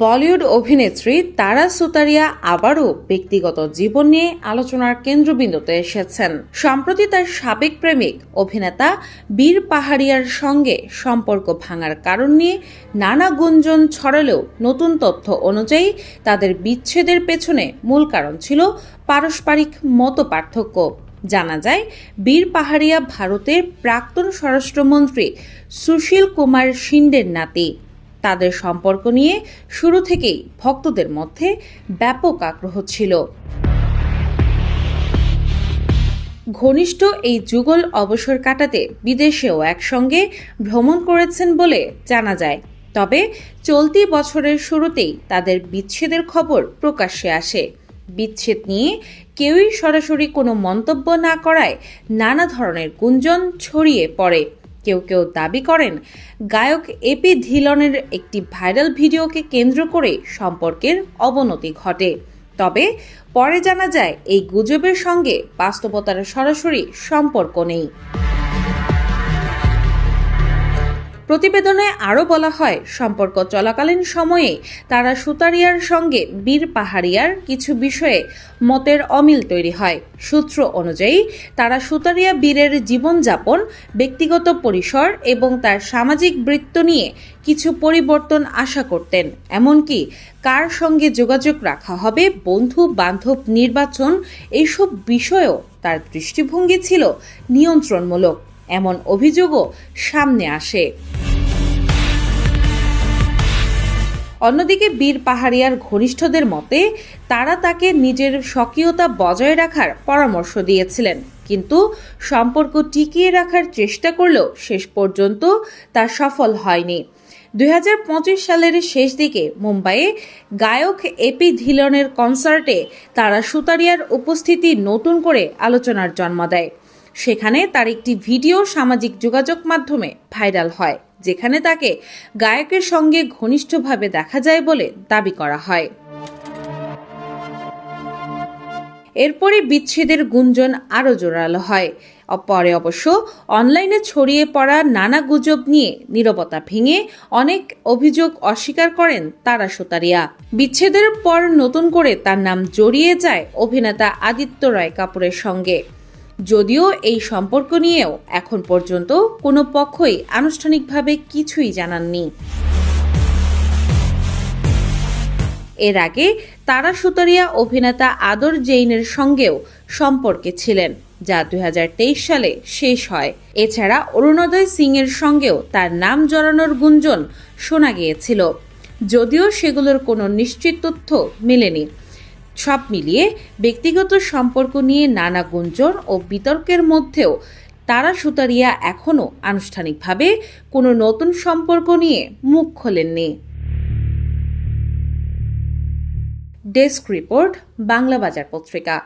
বলিউড অভিনেত্রী তারা সুতারিয়া আবারও ব্যক্তিগত জীবন নিয়ে আলোচনার কেন্দ্রবিন্দুতে এসেছেন। সম্প্রতি তার সাবেক প্রেমিক অভিনেতা বীর পাহাড়িয়ার সঙ্গে সম্পর্ক ভাঙার কারণ নিয়ে নানা গুঞ্জন ছড়ালেও নতুন তথ্য অনুযায়ী তাদের বিচ্ছেদের পেছনে মূল কারণ ছিল পারস্পরিক মতপার্থক্য। জানা যায়, বীর পাহাড়িয়া ভারতের প্রাক্তন স্বরাষ্ট্রমন্ত্রী সুশীল কুমার শিন্ডের নাতি। তাদের সম্পর্ক নিয়ে শুরু থেকেই ভক্তদের মধ্যে ব্যাপক আগ্রহ ছিল। ঘনিষ্ঠ এই যুগল অবসর কাটাতে বিদেশেও একসঙ্গে ভ্রমণ করেছেন বলে জানা যায়। তবে চলতি বছরের শুরুতেই তাদের বিচ্ছেদের খবর প্রকাশ্যে আসে। বিচ্ছেদ নিয়ে কেউই সরাসরি কোনো মন্তব্য না করায় নানা ধরনের গুঞ্জন ছড়িয়ে পড়ে। কেউ কেউ দাবি করেন, গায়ক এপি ধিলনের একটি ভাইরাল ভিডিওকে কেন্দ্র করে সম্পর্কের অবনতি ঘটে। তবে পরে জানা যায়, এই গুজবের সঙ্গে বাস্তবতার সরাসরি সম্পর্ক নেই। প্রতিবেদনে আরও বলা হয়, সম্পর্ক চলাকালীন সময়ে তারা সুতারিয়ার সঙ্গে বীর পাহাড়িয়ার কিছু বিষয়ে মতের অমিল তৈরি হয়। সূত্র অনুযায়ী তারা সুতারিয়া বীরের জীবনযাপন, ব্যক্তিগত পরিসর এবং তার সামাজিক বৃত্ত নিয়ে কিছু পরিবর্তন আশা করতেন। এমনকি কার সঙ্গে যোগাযোগ রাখা হবে, বন্ধু বান্ধব নির্বাচন, এইসব বিষয়েও তার দৃষ্টিভঙ্গি ছিল নিয়ন্ত্রণমূলক। এমন অভিযোগও সামনে আসে। অন্যদিকে বীর পাহাড়িয়ার ঘনিষ্ঠদের মতে তারা তাকে নিজের স্বকীয়তা বজায় রাখার পরামর্শ দিয়েছিলেন, কিন্তু সম্পর্ক টিকিয়ে রাখার চেষ্টা করলেও শেষ পর্যন্ত তা সফল হয়নি। 2025 সালের শেষ দিকে মুম্বাইয়ে গায়ক এপি ধিলনের কনসার্টে তারা সুতারিয়ার উপস্থিতি নতুন করে আলোচনার জন্ম দেয়। সেখানে তার একটি ভিডিও সামাজিক যোগাযোগ মাধ্যমে ভাইরাল হয়, যেখানে তাকে গায়কের সঙ্গে ঘনিষ্ঠভাবে দেখা যায় বলে দাবি করা হয়। এরপরে বিচ্ছেদের গুঞ্জন আরও জোরালো হয়। পরে অবশ্য অনলাইনে ছড়িয়ে পড়া নানা গুজব নিয়ে নীরবতা ভেঙে অনেক অভিযোগ অস্বীকার করেন তারা সুতারিয়া। বিচ্ছেদের পর নতুন করে তার নাম জড়িয়ে যায় অভিনেতা আদিত্য রয় কাপুরের সঙ্গে। যদিও এই সম্পর্ক নিয়েও এখন পর্যন্ত কোনো পক্ষই আনুষ্ঠানিকভাবে কিছুই জানাননি। এর আগে তারা সুতারিয়া অভিনেতা আদর জৈনের সঙ্গেও সম্পর্কে ছিলেন, যা 2023 সালে শেষ হয়। এছাড়া অরুণোদয় সিং এর সঙ্গেও তার নাম জড়ানোর গুঞ্জন শোনা গিয়েছিল, যদিও সেগুলোর কোনো নিশ্চিত তথ্য মেলেনি। সব মিলিয়ে ব্যক্তিগত সম্পর্ক নিয়ে নানা গুঞ্জন ও বিতর্কের মধ্যেও তারা সুতারিয়া এখনও আনুষ্ঠানিকভাবে কোনো নতুন সম্পর্ক নিয়ে মুখ খোলেননি। ডেস্ক রিপোর্ট, বাংলা বাজার পত্রিকা।